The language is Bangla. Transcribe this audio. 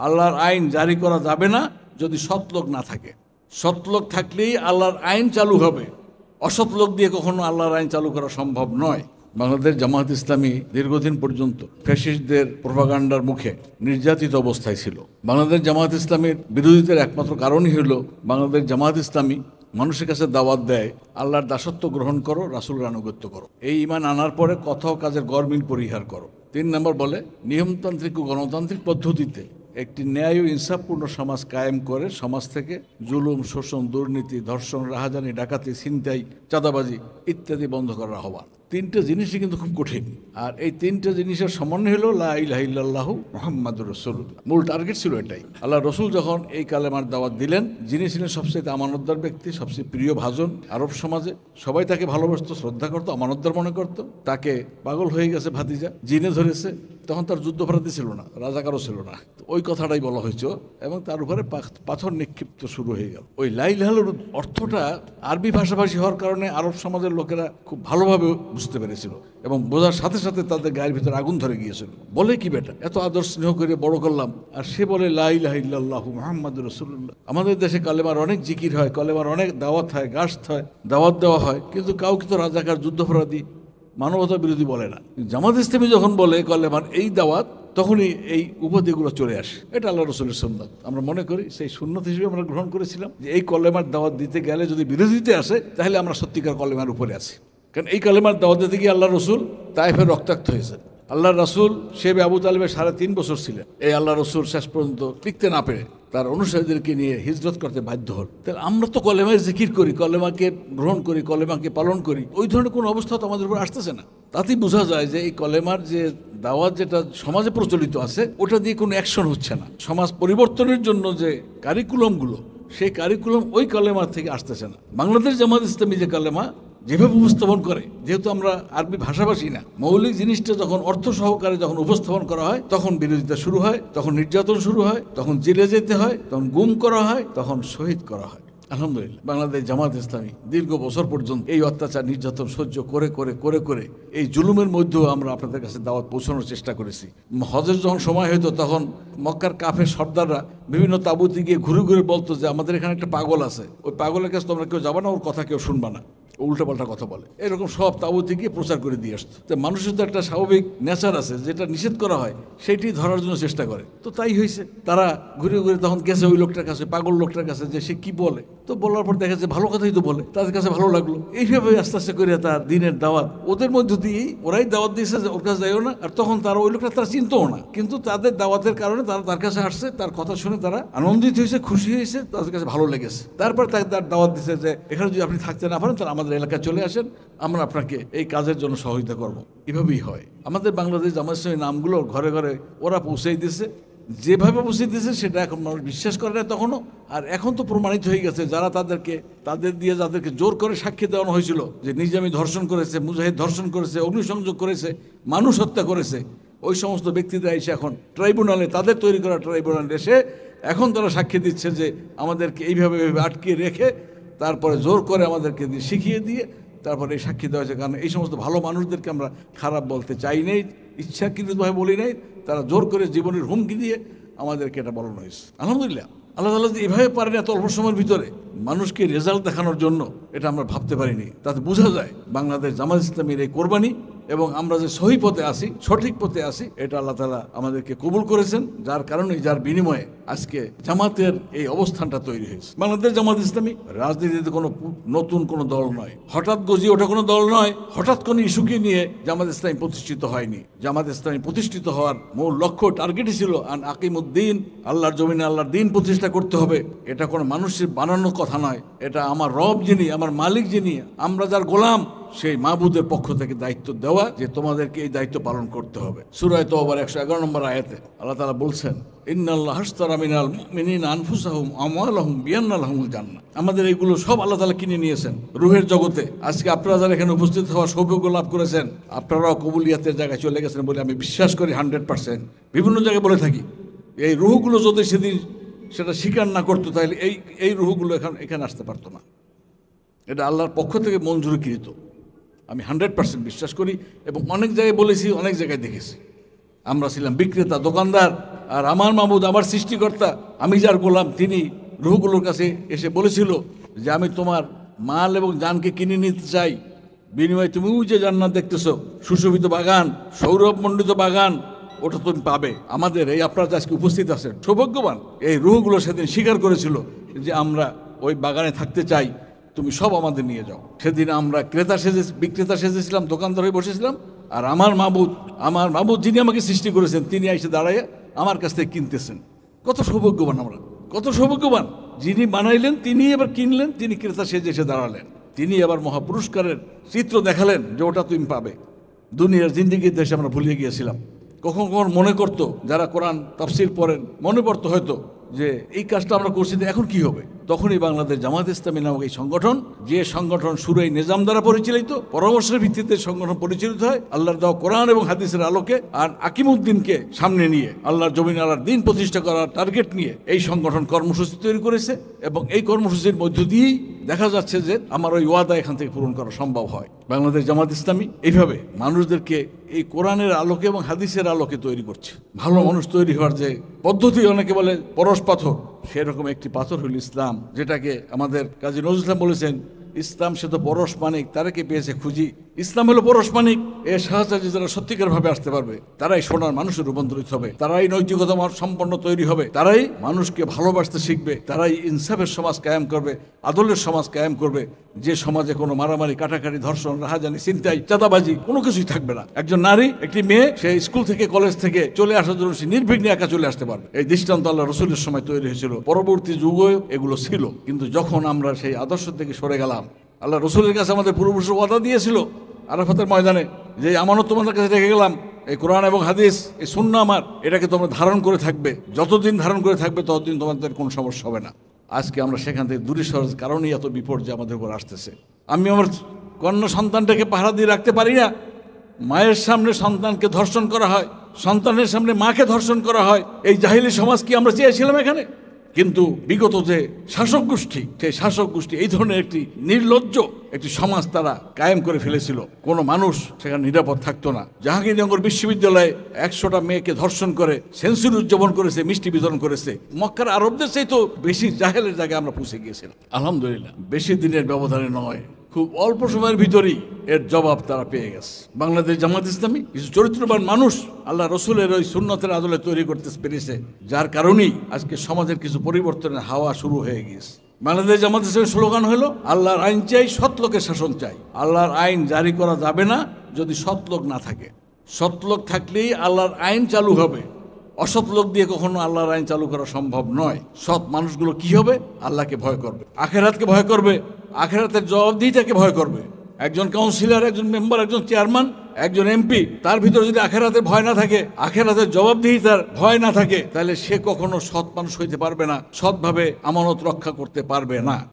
আল্লাহর আইন জারি করা যাবে না যদি সৎ লোক না থাকে। সৎ লোক থাকলেই আল্লাহর আইন চালু হবে, অসৎ লোক দিয়ে কখনো আল্লাহর আইন চালু করা সম্ভব নয়। বাংলাদেশ জামাত ইসলামী দীর্ঘদিন পর্যন্ত ফ্যাসিস্টদের প্রোপাগান্ডার মুখে নির্যাতিত অবস্থায় ছিল। বাংলাদেশ জামাত ইসলামীর বিরোধিতার একমাত্র কারণই হলো বাংলাদেশ জামাত ইসলামী মানুষের কাছে দাওয়াত দেয়, আল্লাহর দাসত্ব গ্রহণ করো, রাসূলের আনুগত্য করো, এই ঈমান আনার পরে কথা ও কাজের গরমিল পরিহার করো। 3 নম্বর বলে নিয়মতান্ত্রিক ও গণতান্ত্রিক পদ্ধতিতে একটি ন্যায় ও ইনসাফপূর্ণ সমাজ কায়েম করে সমাজ থেকে জুলুম, শোষণ, দুর্নীতি, ধর্ষণ, রাহাজানি, ডাকাতি, ছিনতাই, চাঁদাবাজি ইত্যাদি বন্ধ করার আহ্বান। 3টে জিনিসই কিন্তু খুব কঠিন, আর এই 3টে জিনিসের সমন্বয় হলো লা ইলাহা ইল্লাল্লাহু মুহাম্মাদুর রাসূলুল্লাহ। মূল টার্গেট ছিল এটাই। আল্লাহ রসুল যখন এই কালেমার দাওয়াত দিলেন, যিনি ছিলেন সবচেয়ে আমানতদার ব্যক্তি, সবচেয়ে প্রিয় ভাজন আরব সমাজে, সবাই তাকে ভালোবাসতো, শ্রদ্ধা করতো, আমানতদার মনে করতো। তাকে পাগল হয়ে গেছে ভাতিজা, জিনে ধরেছে, তখন তার যুদ্ধপরাধী ছিল না, রাজাকারও ছিল না, ওই কথাটাই বলা হয়েছে, এবং তার উপরে পাথর নিক্ষিপ্ত শুরু হয়ে গেল। ওই লা ইলাহার অর্থটা আরবি ভাষাভাষী হওয়ার কারণে আরব সমাজের লোকেরা খুব ভালোভাবে বুঝতে পেরেছিল, এবং বোঝার সাথে সাথে তাদের গায়ের ভিতরে আগুন ধরে গিয়েছিল। বলে কি বেটা, এত আদর স্নেহ করে বড় করলাম, আর সে বলে লা ইলাহা ইল্লাল্লাহু মুহাম্মাদুর রাসূলুল্লাহ। আমাদের দেশে কালেমার অনেক জিকির হয়, কালেমার অনেক দাওয়াত হয়, গাছথ হয়, দাওয়াত দেওয়া হয়, কিন্তু কাউকে তো রাজাকার, যুদ্ধপরাধী, মানবতা বিরোধী বলে না। জামাত ইসলামী যখন বলে কালেমার এই দাওয়াত, তখনই এই উপাধিগুলো চলে আসে। এটা আল্লাহ রসুলের সুন্নাত। আমরা মনে করি সেই সুন্নাত হিসেবে আমরা গ্রহণ করেছিলাম যে এই কলেমার দাওয়াত দিতে গেলে যদি বিরোধিতা আসে, তাহলে আমরা সত্যিকার কলেমার উপরে আছি। কারণ এই কলেমার দাওয়াত দিতে গিয়ে আল্লাহ রসুল তায়েফে রক্তাক্ত হয়েছে। আল্লাহ রসুল শেবে আবু তালেবের 3.5 বছর ছিলেন। এই আল্লাহ রসুল শেষ পর্যন্ত টিকতে না পেরে তার অনুসারীদেরকে নিয়ে হিজরত করতে বাধ্য হল। তাহলে আমরা তো কলেমায় জিকির করি, কলেমাকে গ্রহণ করি, কলেমাকে পালন করি, ওই ধরনের কোনো অবস্থা তো আমাদের উপর আসতেছে না। তাতেই বোঝা যায় যে এই কলেমার যে দাওয়াত যেটা সমাজে প্রচলিত আছে, ওটা দিয়ে কোনো অ্যাকশন হচ্ছে না। সমাজ পরিবর্তনের জন্য যে কারিকুলামগুলো, সেই কারিকুলাম ওই কলেমার থেকে আসতেছে না। বাংলাদেশ জামাত ইসলামী যে কালেমা যেভাবে উপস্থাপন করে, যেহেতু আমরা আরবি ভাষাভাষী না, মৌলিক জিনিসটা যখন অর্থ সহকারে যখন উপস্থাপন করা হয়, তখন বিরোধিতা শুরু হয়, তখন নির্যাতন শুরু হয়, তখন জেলে যেতে হয়, তখন গুম করা হয়, তখন শহীদ করা হয়। আলহামদুলিল্লাহ, বাংলাদেশ জামাত ইসলামী দীর্ঘ বছর পর্যন্ত এই অত্যাচার, নির্যাতন সহ্য করে করে করে করে এই জুলুমের মধ্যেও আমরা আপনাদের কাছে দাওয়াত পৌঁছানোর চেষ্টা করেছি। হজের যখন সময় হতো, তখন মক্কার কাফের সর্দাররা বিভিন্ন তাঁবুতে গিয়ে ঘুরে ঘুরে বলতো যে আমাদের এখানে একটা পাগল আছে, ওই পাগলের কাছে তোমরা কেউ যাবা না, ওর কথা কেউ শুনবা না, উল্টাপাল্টা কথা বলে। এরকম সব তাঁবুতে গিয়ে প্রচার করে দিয়ে আসতো। তো মানুষের তো একটা স্বাভাবিক নেচার আছে, যেটা নিষেধ করা হয় সেইটি ধরার জন্য চেষ্টা করে। তো তাই হয়েছে, তারা ঘুরে ঘুরে তখন গেছে ওই লোকটার কাছে, পাগল লোকটার কাছে, যে সে কি বলে। তো বলার পর দেখা যায় ভালো কথাই তো বলে, তাদের কাছে ভালো লাগলো। এইভাবে আস্তে আস্তে করে তার দিনের দাওয়াত ওদের মধ্য দিয়েই, ওরাই দাওয়াত দিয়েছে যে ওর কাছে যাইও না, আর তখন তারা ওই লোকটা তারা চিনতও না, কিন্তু তাদের দাওয়াতের কারণে তারা তার কাছে আসছে, তার কথা শুনে তারা আনন্দিত হয়েছে, খুশি হয়েছে, তাদের কাছে ভালো লেগেছে। তারপর তাকে তার দাওয়াত দিচ্ছে যে এখানে যদি আপনি থাকতে না পারেন, তাহলে আমাদের এলাকায় চলে আসেন, আমরা আপনাকে এই কাজের জন্য সহযোগিতা করব। এভাবেই হয়। আমাদের বাংলাদেশ জামাত ইসলামী নামগুলো ঘরে ঘরে ওরা পৌঁছেই দিয়েছে, যেভাবে পৌঁছে দিয়েছে সেটা এখন মানুষ বিশ্বাস করে না তখনও। আর এখন তো প্রমাণিত হয়ে গেছে, যারা তাদের দিয়ে যাদেরকে জোর করে সাক্ষী দেওয়ানো হয়েছিল যে নিজামী ধর্ষণ করেছে, মুজাহিদ ধর্ষণ করেছে, অগ্নিসংযোগ করেছে, মানুষ হত্যা করেছে, ওই সমস্ত ব্যক্তিরা এসে এখন ট্রাইব্যুনালে, তাদের তৈরি করা ট্রাইব্যুনালে এসে এখন তারা সাক্ষী দিচ্ছে যে আমাদেরকে এইভাবে আটকে রেখে তারপরে জোর করে আমাদেরকে শিখিয়ে দিয়ে তারপরে এই সাক্ষী দেওয়া হয়েছে। কারণ এই সমস্ত ভালো মানুষদেরকে আমরা খারাপ বলতে চাই নাই, ইচ্ছাকৃতভাবে বলি নাই, তারা জোর করে জীবনের হুমকি দিয়ে আমাদেরকে এটা বলানো হয়েছে। আলহামদুলিল্লাহ, আল্লাহ তাআলা যে এভাবে পারেন এত অল্প সময়ের ভিতরে মানুষকে রেজাল্ট দেখানোর জন্য, এটা আমরা ভাবতে পারিনি। তাতে বোঝা যায় বাংলাদেশ জামাত ইসলামীর এই কোরবানি এবং আমরা যে সহি পথে আসি, সঠিক পথে আসি, এটা আল্লাহ তাআলা আমাদেরকে কবুল করেছেন, যার কারণে, যার বিনিময়ে আজকে জামাতের এই অবস্থানটা তৈরি হয়েছে। বাংলাদেশ জামাত ইসলামী রাজনীতিতে কোনো নতুন কোনো দল নয়, হঠাৎ গজিয়ে ওঠা কোনো দল নয়, হঠাৎ কোনো ইস্যুকে নিয়ে জামাত ইসলামী প্রতিষ্ঠিত হয়নি। জামাত ইসলামী প্রতিষ্ঠিত হওয়ার মূল লক্ষ্য, টার্গেটই ছিল আন আকিমুদ্দিন, আল্লাহর জমিনে আল্লাহর দিন প্রতিষ্ঠা করতে হবে। এটা কোনো মানুষের বানানো কথা নয়, এটা আমার রব যিনি, আমার মালিক যিনি, আমরা যার গোলাম, সেই মাবুদের পক্ষ থেকে দায়িত্ব দেওয়া যে তোমাদেরকে এই দায়িত্ব পালন করতে হবে। সূরা তাওবার 111 নম্বর আয়াতে আল্লাহ তাআলা বলছেন, ইন্নাল্লাহা আশতারা মিনাল মুমিনিনা আনফুসাহুম আমওয়ালাহুম বিআন্না লাহুমুল জান্নাহ। আমাদের এইগুলো সব আল্লাহ তাআলা কিনে নিয়েছেন রুহের জগতে। আজকে আপনারা যারা এখানে উপস্থিত হওয়ার সৌভাগ্য লাভ করেছেন, আপনারাও কবুলিয়াতের জায়গায় চলে গেছেন বলে আমি বিশ্বাস করি 100%। বিভিন্ন জায়গায় বলে থাকি, এই রুহগুলো যদি সেদিন সেটা স্বীকার না করতো, তাহলে এই রুহগুলো এখানে আসতে পারতো না। এটা আল্লাহর পক্ষ থেকে মঞ্জুরিকৃত, আমি 100% বিশ্বাস করি, এবং অনেক জায়গায় বলেছি, অনেক জায়গায় দেখেছি। আমরা ছিলাম বিক্রেতা, দোকানদার। আর আমার মাবুদ, আমার সৃষ্টিকর্তা, আমি যার গোলাম, তিনি রুহগুলোর কাছে এসে বলেছিল যে আমি তোমার মাল এবং জানকে কিনে নিতে চাই, বিনিময়ে তুমি যে জান্নাত দেখতেছো, সুশোভিত বাগান, সৌরভমণ্ডিত বাগান, ওটা তুমি পাবে। আমাদের এই আপনারা আজকে উপস্থিত আছেন সৌভাগ্যবান, এই রুহগুলো সেদিন স্বীকার করেছিল যে আমরা ওই বাগানে থাকতে চাই, তুমি সব আমাদের নিয়ে যাও। সেদিন আমরা বিক্রেতা সেজেছিলাম, দোকানদার হয়ে বসেছিলাম। আর আমার মাবুদ যিনি আমাকে সৃষ্টি করেছেন, তিনি এসে দাঁড়ায় আমার কাছ থেকে কিনতেছেন। কত সৌভাগ্যবান আমরা, কত সৌভাগ্যবান! যিনি বানাইলেন তিনি এবার কিনলেন, তিনি ক্রেতা সেজে এসে দাঁড়ালেন, তিনি আবার মহাপুরস্কারের চিত্র দেখালেন যে ওটা তুমি পাবে। দুনিয়ার জিন্দিগিতে এসে আমরা ভুলিয়ে গিয়েছিলাম। কখন কখন মনে করতো, যারা কোরআন তাফসীর পড়েন, মনে পড়তো হয়তো যে এই কাজটা আমরা করছি, এখন কি হবে। তখনই বাংলাদেশ জামাত ইসলামী নামক এই সংগঠন, যে সংগঠন শুরুই নিজাম দ্বারা পরিচালিত, পরামর্শের ভিত্তিতে সংগঠন পরিচালিত হয় আল্লাহর দেওয়া কোরআন এবং হাদিসের আলোকে, আর আকিমউদ্দিনকে সামনে নিয়ে আল্লাহর জমিন আল্লাহর দিন প্রতিষ্ঠা করার টার্গেট নিয়ে এই সংগঠন কর্মসূচি তৈরি করেছে। এবং এই কর্মসূচির মধ্য দিয়েই দেখা যাচ্ছে যে আমার ওই ওয়াদা এখান থেকে পূরণ করা সম্ভব হয়। বাংলাদেশ জামাত ইসলামী এইভাবে মানুষদেরকে এই কোরআনের আলোকে এবং হাদিসের আলোকে তৈরি করছে। ভালো মানুষ তৈরি হওয়ার যে পদ্ধতি, অনেকে বলে পরশ পাথর, সেরকম একটি পাথর হল ইসলাম, যেটাকে আমাদের কাজী নজরুল ইসলাম বলেছেন, ইসলাম সে তো পরশ মানিক, তারাকে পেয়েছে খুঁজি। ইসলাম হলো পরশ মানিক। এর সাহায্যে যারা সত্যিকার ভাবে আসতে পারবে, তারাই সোনার মানুষের রূপান্তরিত হবে, তারাই নৈতিকতা সম্পন্ন তৈরি হবে, তারাই মানুষকে ভালোবাসতে শিখবে, তারাই ইনসাফের সমাজ কায়েম করবে, আদলের সমাজ কায়েম করবে, যে সমাজে কোনো মারামারি, কাটাকাটি, ধর্ষণ, রাহাজানি, ছিনতাই, চাঁদাবাজি কোনো কিছুই থাকবে না। একজন নারী, একটি মেয়ে, সে স্কুল থেকে কলেজ থেকে চলে আসার জন্য সে নির্বিঘ্নে একা চলে আসতে পারবে। এই দৃষ্টান্ত আল্লাহ রসুলের সময় তৈরি হয়েছিল, পরবর্তী যুগেও এগুলো ছিল। কিন্তু যখন আমরা সেই আদর্শ থেকে সরে গেলাম, আল্লাহ রসুলের কাছে আমাদের পূর্বপুরুষ ওয়াদা দিয়েছিল আরাফাতের ময়দানে, যে আমানত তোমাদের কাছে রেখে গেলাম, এই কোরআন এবং হাদিস, এই সুন্নাহ আমার, এটাকে তোমরা ধারণ করে থাকবে, যতদিন ধারণ করে থাকবে ততদিন তোমাদের কোনো সমস্যা হবে না। আজকে আমরা সেখান থেকে দূরে সরার কারণেই এত বিপর্যয় আমাদের উপর আসতেছে। আমি আমার কন্যা সন্তানটাকে পাহারা দিয়ে রাখতে পারি না। মায়ের সামনে সন্তানকে ধর্ষণ করা হয়, সন্তানের সামনে মাকে ধর্ষণ করা হয়। এই জাহিলি সমাজ কি আমরা চেয়েছিলাম এখানে? কিন্তু বিগত যে শাসক গোষ্ঠী, সেই শাসক গোষ্ঠী এই ধরনের একটি নির্লজ্জ একটি সমাজ তারা কায়েম করে ফেলেছিল। কোনো মানুষ সেখানে নিরাপদ থাকতো না। জাহাঙ্গীরনগর বিশ্ববিদ্যালয়ে 100টা মেয়েকে ধর্ষণ করে সেঞ্চুরি উদযাপন করেছে, মিষ্টি বিতরণ করেছে। মক্কার আরবদের চাইতো বেশি জাহেলের জায়গায় আমরা পৌঁছে গিয়েছিলাম। আলহামদুলিল্লাহ, বেশি দিনের ব্যবধানে নয়, খুব অল্প সময়ের ভিতরেই এর জবাব তারা পেয়ে গেছে। বাংলাদেশ জামাত ইসলামী কিছু চরিত্রবান মানুষ আল্লাহ রসুলের ওই সুন্নতের আদলে তৈরি করতে পেরেছে, যার কারণেই আজকে সমাজের কিছু পরিবর্তনের হাওয়া শুরু হয়ে গিয়েছে। বাংলাদেশ জামাত ইসলামের স্লোগান হলো, আল্লাহর আইন চাই, সৎ লোকের শাসন চাই। আল্লাহর আইন জারি করা যাবে না যদি সৎ লোক না থাকে। সৎ লোক থাকলেই আল্লাহর আইন চালু হবে। অসৎ লোক দিয়ে কখনো আল্লাহর আইন চালু করা সম্ভব নয়। সৎ মানুষগুলো কি হবে? আল্লাহকে ভয় করবে, আখেরাতকে ভয় করবে, আখেরাতের জবাবদিহিতাকে ভয় করবে। একজন কাউন্সিলর, একজন মেম্বার, একজন চেয়ারম্যান, একজন এমপি, তার ভিতরে যদি আখেরাতের ভয় না থাকে, আখেরাতের জবাবদিহিতার ভয় না থাকে, তাহলে সে কখনো সৎ মানুষ হইতে পারবে না, সৎভাবে আমানত রক্ষা করতে পারবে না।